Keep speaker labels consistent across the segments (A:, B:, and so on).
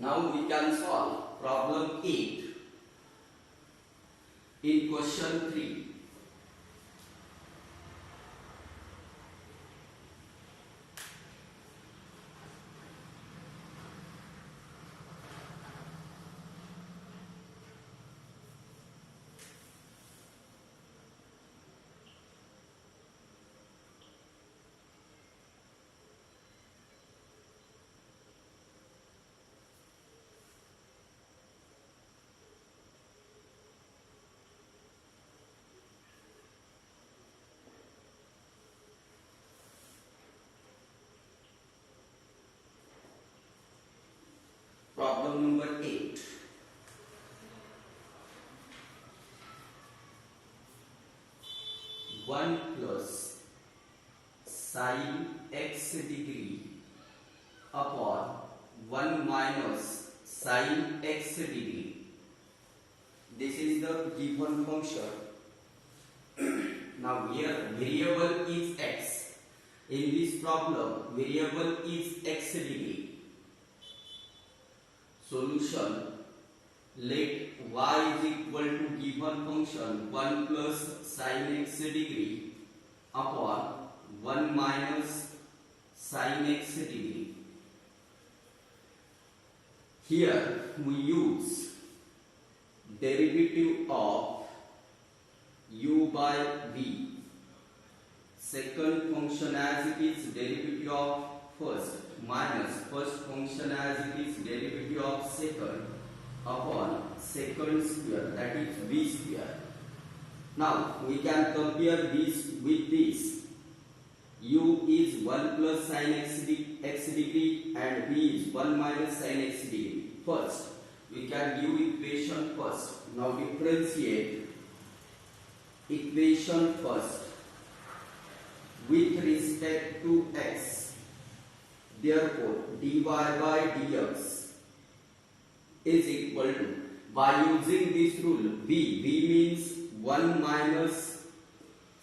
A: Now we can solve problem 8 in question 3. Problem number 8. One plus sin x degree upon 1 minus sin x degree. This is the given function. Now here variable is x. In this problem variable is x degree. Solution: let y is equal to given function 1 plus sin x degree upon 1 minus sin x degree. Here we use derivative of u by v. Second function as it is derivative of first minus first function as it is derivative of second upon second square, that is v square. Now we can compare this with this. U is 1 plus sin x degree and v is 1 minus sin x degree. First we can give equation first. Now differentiate equation first with respect to x. Therefore dy by dx is equal to, by using this rule, v means 1 minus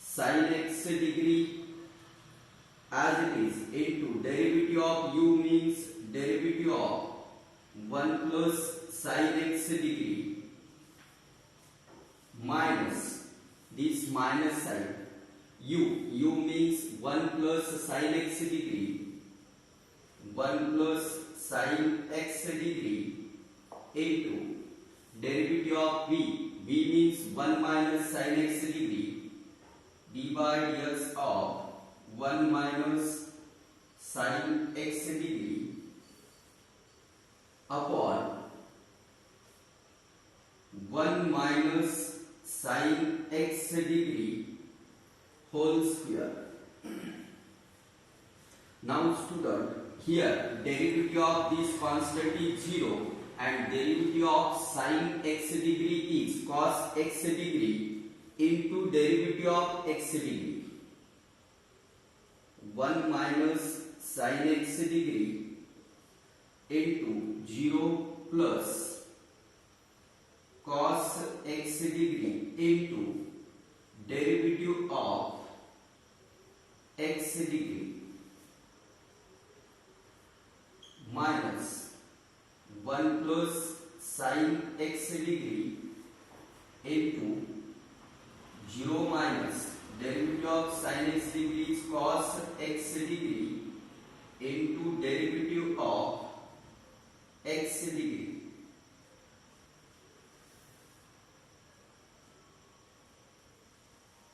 A: sin x degree as it is into derivative of u means derivative of 1 plus sin x degree minus this minus sign u means 1 plus sin x degree 1 plus sin x degree into derivative of v means 1 minus sin x degree d by dx of 1 minus sin x degree upon 1 minus sin x degree whole square. Now student, here derivative of this constant is 0 and derivative of sin x degree is cos x degree into derivative of x degree. 1 minus sin x degree into 0 plus cos x degree into derivative of x degree minus 1 plus sin x degree into 0 minus derivative of sin x degree is cos x degree into derivative of x degree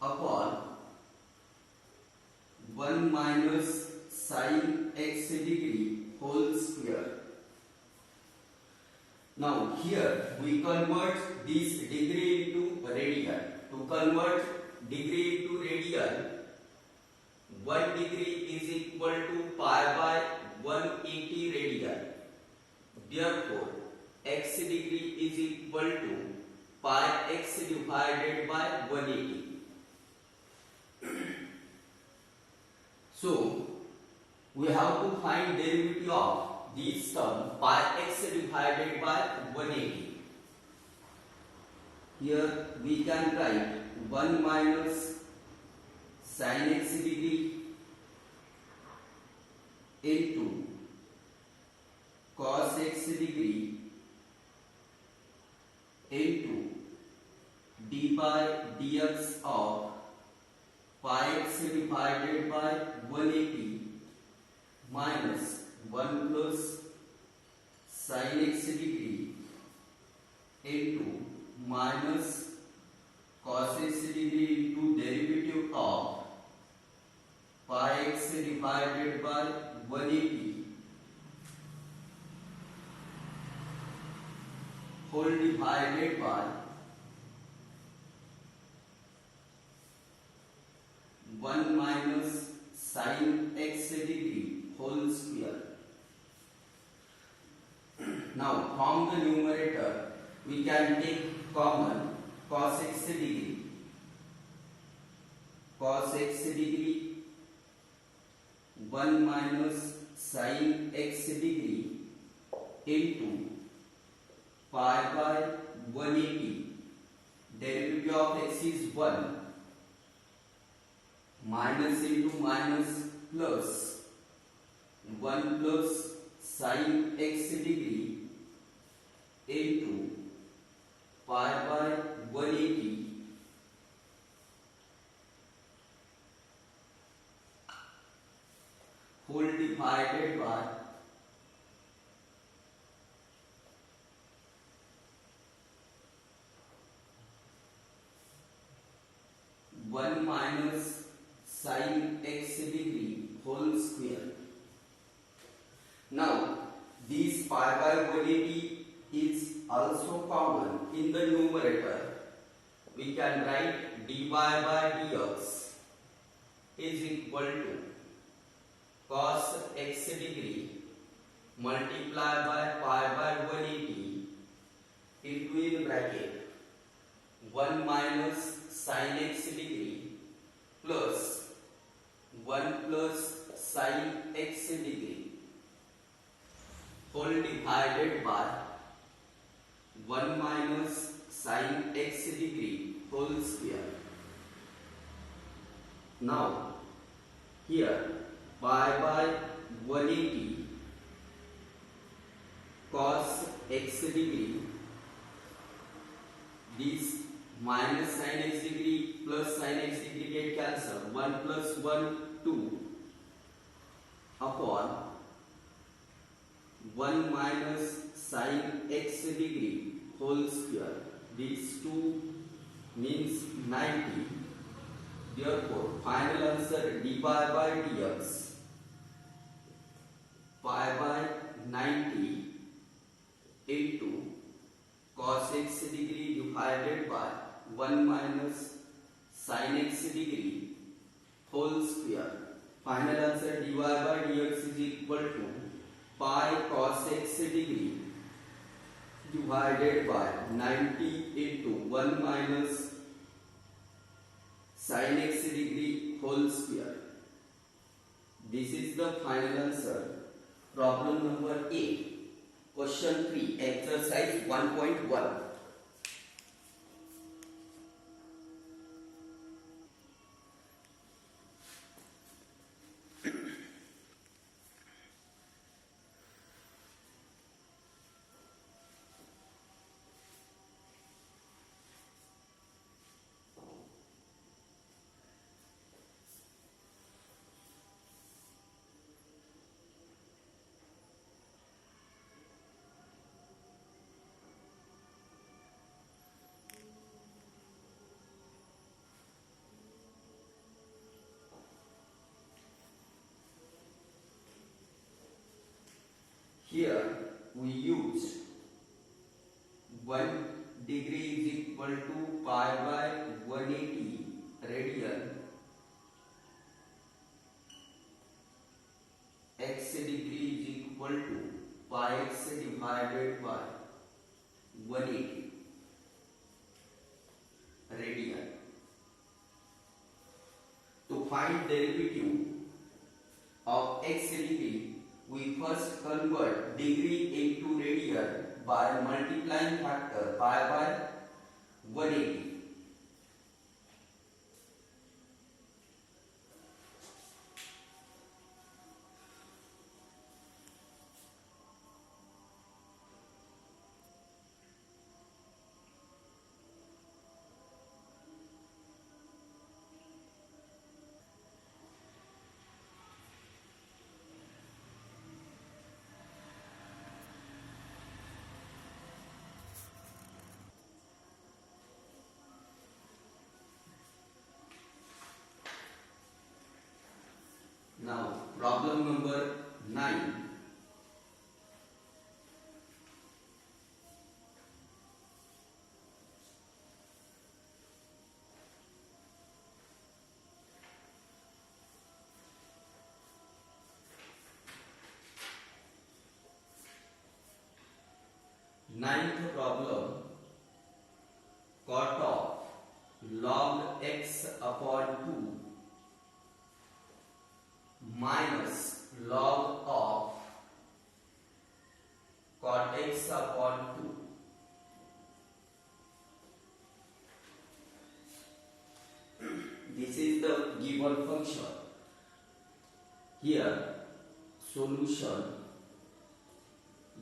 A: upon 1 minus sin x degree whole square. Now here we convert this degree into radian. To convert degree into radian, 1 degree is equal to pi by 180 radian. Therefore x degree is equal to pi x divided by 180. So we have to find derivative of this term pi x divided by 180. Here we can write 1 minus sin x degree into cos x degree into d by dx of pi x divided by 180 minus 1 plus sin x degree into minus cos x degree into derivative of pi x divided by 180 whole divided by 1 minus sin x degree whole square. Now from the numerator we can take common cos x degree. Cos x degree 1 minus sin x degree into pi by 180 derivative of x is 1 minus into minus plus 1 plus sin x degree into pi by 180 whole divided by 1 minus sin x degree whole square. Now this pi by 180 is also common in the numerator. We can write dy by dx is equal to cos x degree multiply by pi by 180 into in bracket 1 minus sin x degree plus 1 plus sin x degree whole divided by 1 minus sin x degree whole square. Now here pi by 180 cos x degree, this minus sin x degree plus sin x degree get cancelled, 1 plus 1 2 upon 1 minus sin x degree whole square. These 2 means 90. Therefore final answer dy by dx pi by 90 into cos x degree divided by 1 minus sin x degree whole square. Final answer dy by dx is equal to pi cos x degree divided by 90 into 1 minus sin x degree whole square. This is the final answer. Problem number 8. Question 3. Exercise 1.1. Here we use 1 degree is equal to pi by 180 radian, x degree is equal to pi x divided by 180 radian. To find derivative of x degree, we first convert degree into radian by multiplying factor pi by 180. 9. Ninth problem, cot of log x upon 2 minus log of cot x upon 2. This is the given function. Here solution,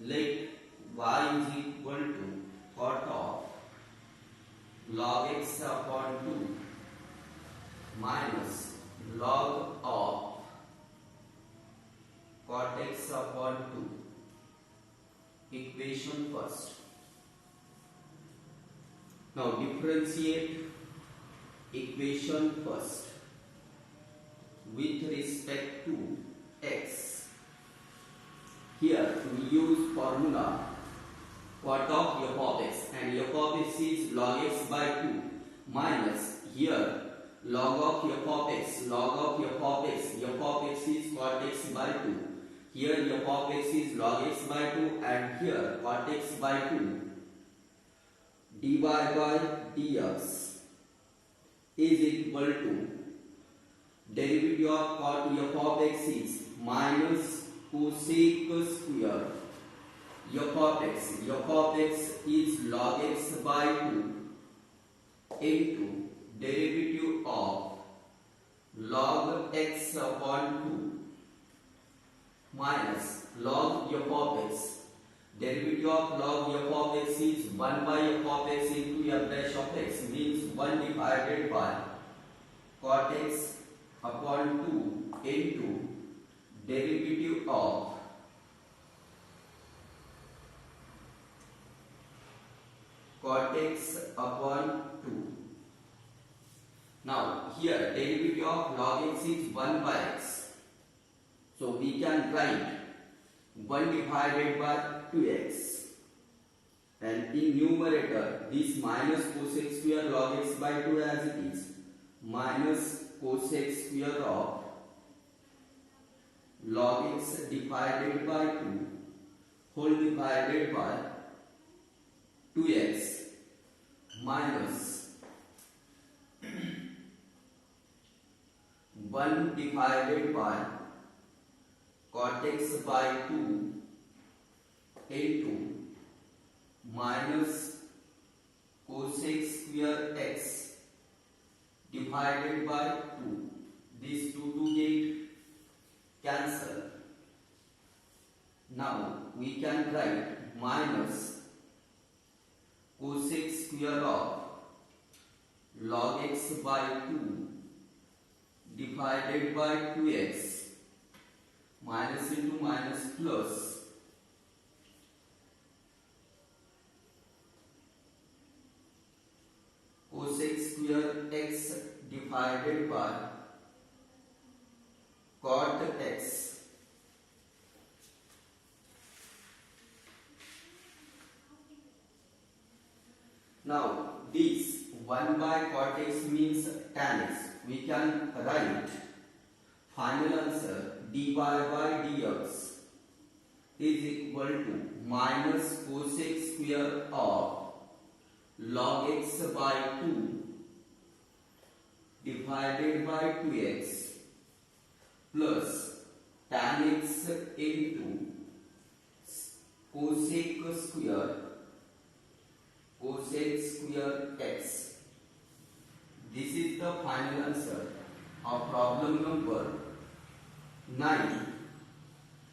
A: let y is equal to cot of log x upon 2 minus log of cot x upon 2. Equation first. Now differentiate equation first with respect to x. Here we use formula cot of f of x, and f of x is log x by 2 minus here log of f of x, log of f of x, f of x is cot x by 2. Here f of x is log x by 2 and here cot x by 2. dy by dx is equal to derivative of cot f of x is minus cosec square f of x. F of x is log x by 2 into derivative of log x upon 2 minus log f of x. Derivative of log f of x is 1 by f of x into f dash of x, means 1 divided by cot x upon 2 into derivative of cot x upon 2. Now here derivative of log x is 1 by x. So we can write 1 divided by 2x. And in numerator this minus cosec square log x by 2 as it is. Minus cosec square of log x divided by 2 whole divided by 2x minus 1 divided by cot x by 2 into minus cosec square x divided by 2. These two get cancel. Now we can write minus cosec square of log x by 2 divided by 2x minus into minus plus cosec square x divided by cot x. Now this 1 by cot x means tan x. We can write final answer dy by dx is equal to minus cosec square of log x by 2 divided by 2x plus tan x into cosec square x. This is the final answer of problem number 9.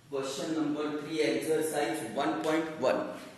A: Question number 3, exercise 1.1.